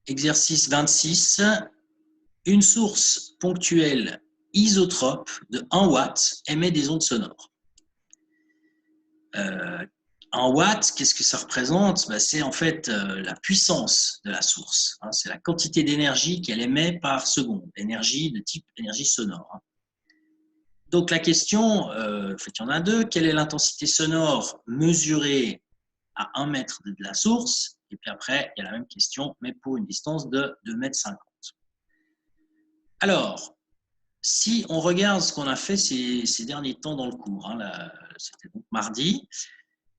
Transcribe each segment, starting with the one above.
Exercice 26. Une source ponctuelle isotrope de 1 watt émet des ondes sonores. 1 watt, qu'est-ce que ça représente? C'est en fait la puissance de la source. C'est la quantité d'énergie qu'elle émet par seconde, énergie de type énergie sonore. Donc la question, en fait, il y en a deux. Quelle est l'intensité sonore mesurée à 1 mètre de la source? Et puis après, il y a la même question, mais pour une distance de 2,50 m. Alors, si on regarde ce qu'on a fait ces derniers temps dans le cours, c'était donc mardi,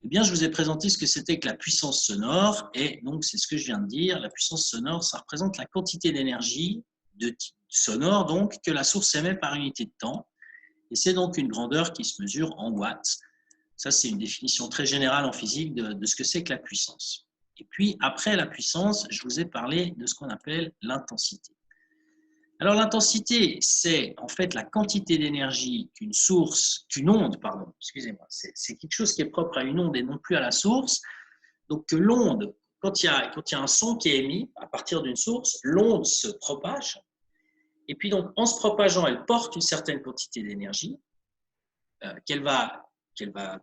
eh bien, je vous ai présenté ce que c'était que la puissance sonore, et donc c'est ce que je viens de dire. La puissance sonore, ça représente la quantité d'énergie de type sonore donc, que la source émet par unité de temps, et c'est donc une grandeur qui se mesure en watts. Ça, c'est une définition très générale en physique de ce que c'est que la puissance. Et puis, après la puissance, je vous ai parlé de ce qu'on appelle l'intensité. Alors, l'intensité, c'est en fait la quantité d'énergie qu'une onde, excusez-moi, c'est quelque chose qui est propre à une onde et non plus à la source. Donc, que l'onde, quand il y a un son qui est émis à partir d'une source, l'onde se propage. Et puis, donc, en se propageant, elle porte une certaine quantité d'énergie qu'elle va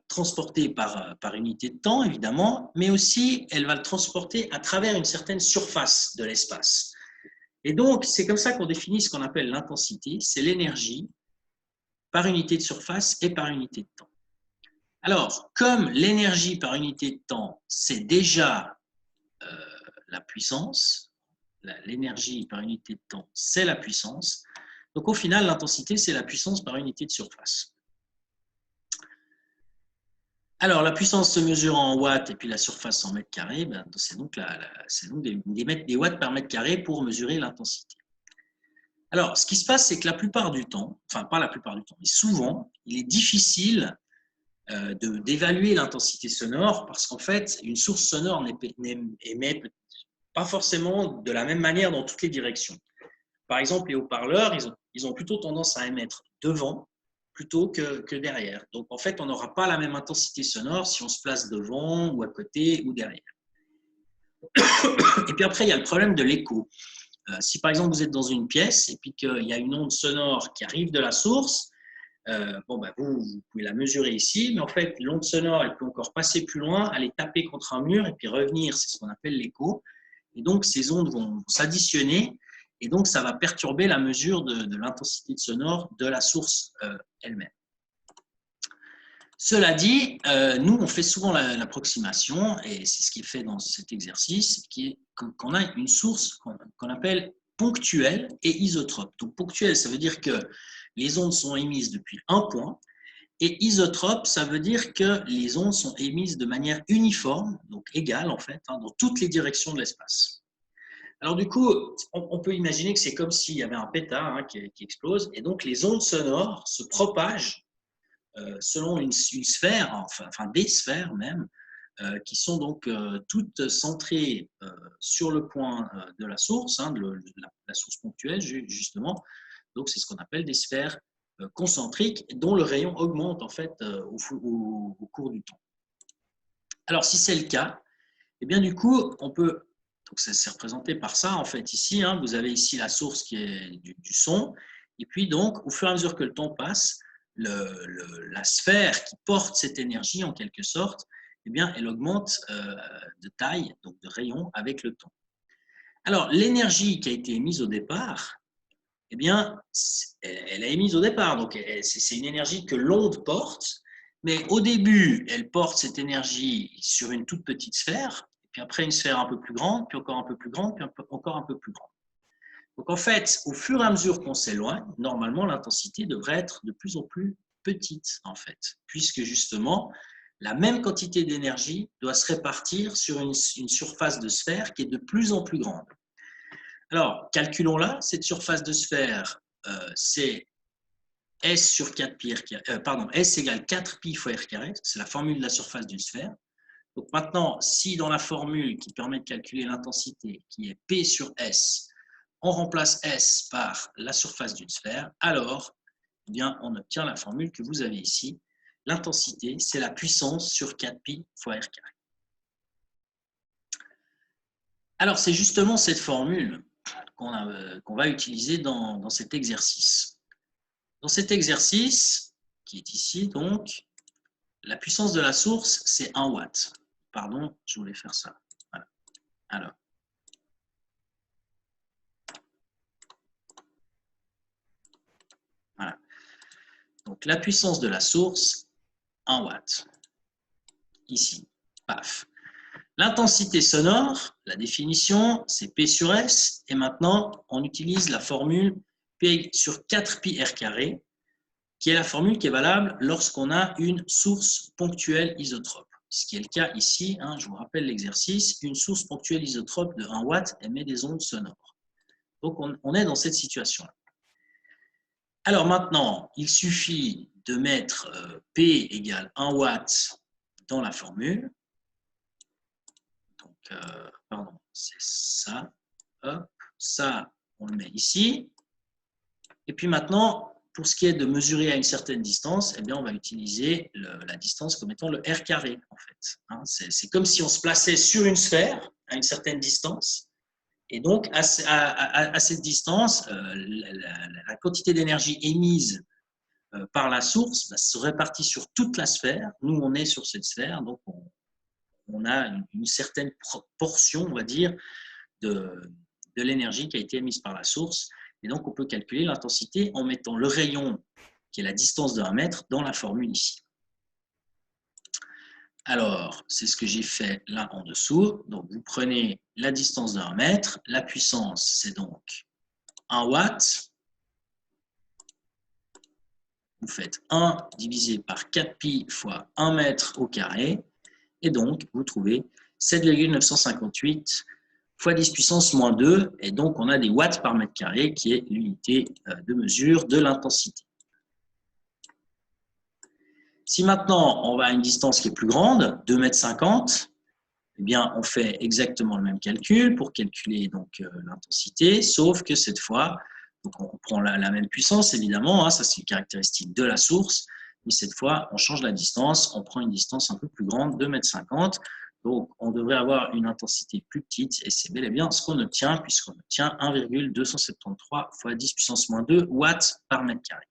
transporter par unité de temps, évidemment, mais aussi, elle va le transporter à travers une certaine surface de l'espace. Et donc, c'est comme ça qu'on définit ce qu'on appelle l'intensité, c'est l'énergie par unité de surface et par unité de temps. Alors, comme l'énergie par unité de temps, c'est déjà la puissance, l'énergie par unité de temps, c'est la puissance, donc au final, l'intensité, c'est la puissance par unité de surface. Alors, la puissance se mesure en watts et puis la surface en mètres carrés, c'est donc des watts par mètre carré pour mesurer l'intensité. Alors, ce qui se passe, c'est que la plupart du temps, enfin pas la plupart du temps, mais souvent, il est difficile d'évaluer l'intensité sonore parce qu'en fait, une source sonore n'émet pas forcément de la même manière dans toutes les directions. Par exemple, les haut-parleurs, ils ont plutôt tendance à émettre devant plutôt que derrière. Donc, en fait, on n'aura pas la même intensité sonore si on se place devant ou à côté ou derrière. Et puis après, il y a le problème de l'écho. Si par exemple vous êtes dans une pièce et puis qu'il y a une onde sonore qui arrive de la source, vous pouvez la mesurer ici, mais en fait l'onde sonore elle peut encore passer plus loin, aller taper contre un mur et puis revenir, c'est ce qu'on appelle l'écho. Et donc ces ondes vont s'additionner et donc ça va perturber la mesure de l'intensité sonore de la source elle-même. Cela dit, nous on fait souvent l'approximation et c'est ce qui est fait dans cet exercice, qu'on a une source qu'on appelle ponctuelle et isotrope. Donc ponctuelle, ça veut dire que les ondes sont émises depuis un point, et isotrope, ça veut dire que les ondes sont émises de manière uniforme, donc égale en fait, dans toutes les directions de l'espace. Alors du coup, on peut imaginer que c'est comme s'il y avait un pétard qui explose, et donc les ondes sonores se propagent selon une sphère, enfin des sphères même, qui sont donc toutes centrées sur le point de la source, la source ponctuelle justement. Donc c'est ce qu'on appelle des sphères concentriques dont le rayon augmente en fait au cours du temps. Alors si c'est le cas, eh bien du coup on peut, donc c'est représenté par ça en fait ici, vous avez ici la source qui est du son, et puis donc au fur et à mesure que le temps passe, la sphère qui porte cette énergie en quelque sorte, eh bien, elle augmente de taille, donc de rayon, avec le temps. Alors, l'énergie qui a été émise au départ, eh bien, elle est émise au départ, donc c'est une énergie que l'onde porte, mais au début, elle porte cette énergie sur une toute petite sphère, puis après une sphère un peu plus grande, puis encore un peu plus grande, puis encore un peu plus grande. Donc en fait, au fur et à mesure qu'on s'éloigne, normalement l'intensité devrait être de plus en plus petite en fait, puisque justement la même quantité d'énergie doit se répartir sur une surface de sphère qui est de plus en plus grande. Alors calculons-la, cette surface de sphère, c'est S sur 4 pi S égale 4 pi fois r carré, c'est la formule de la surface d'une sphère. Donc maintenant, si dans la formule qui permet de calculer l'intensité, qui est P sur S, on remplace S par la surface d'une sphère, alors eh bien, on obtient la formule que vous avez ici. L'intensité, c'est la puissance sur 4pi fois r carré. Alors, c'est justement cette formule qu'on va utiliser dans cet exercice. Dans cet exercice, qui est ici, donc, la puissance de la source, c'est 1 watt. Pardon, je voulais faire ça. Voilà. Alors, voilà. Donc, la puissance de la source, 1 watt. Ici, paf. L'intensité sonore, la définition, c'est P sur S. Et maintenant, on utilise la formule P sur 4 pi r carré, qui est la formule qui est valable lorsqu'on a une source ponctuelle isotrope. Ce qui est le cas ici, hein, je vous rappelle l'exercice, une source ponctuelle isotrope de 1 watt émet des ondes sonores. Donc, on est dans cette situation-là. Alors maintenant, il suffit de mettre P égale 1 watt dans la formule. Donc, pardon, c'est ça. Hop, ça, on le met ici. Et puis maintenant, pour ce qui est de mesurer à une certaine distance, eh bien, on va utiliser la distance comme étant le r carré, en fait. Hein, c'est comme si on se plaçait sur une sphère à une certaine distance. Et donc, à cette distance, la quantité d'énergie émise par la source se répartit sur toute la sphère. Nous, on est sur cette sphère, donc on a une certaine portion, on va dire, de l'énergie qui a été émise par la source. Et donc, on peut calculer l'intensité en mettant le rayon, qui est la distance de 1 mètre, dans la formule ici. Alors, c'est ce que j'ai fait là en dessous. Donc, vous prenez la distance de 1 mètre. La puissance, c'est donc 1 watt. Vous faites 1 divisé par 4 pi fois 1 mètre au carré. Et donc, vous trouvez 7,958 fois 10 puissance moins 2, et donc on a des watts par mètre carré, qui est l'unité de mesure de l'intensité. Si maintenant on va à une distance qui est plus grande, 2,50 m, eh bien on fait exactement le même calcul pour calculer donc l'intensité, sauf que cette fois, donc on prend la même puissance évidemment, hein, ça c'est une caractéristique de la source, mais cette fois on change la distance, on prend une distance un peu plus grande, 2,50 m. Donc, on devrait avoir une intensité plus petite, et c'est bel et bien ce qu'on obtient, puisqu'on obtient 1,273 fois 10 puissance moins 2 watts par mètre carré.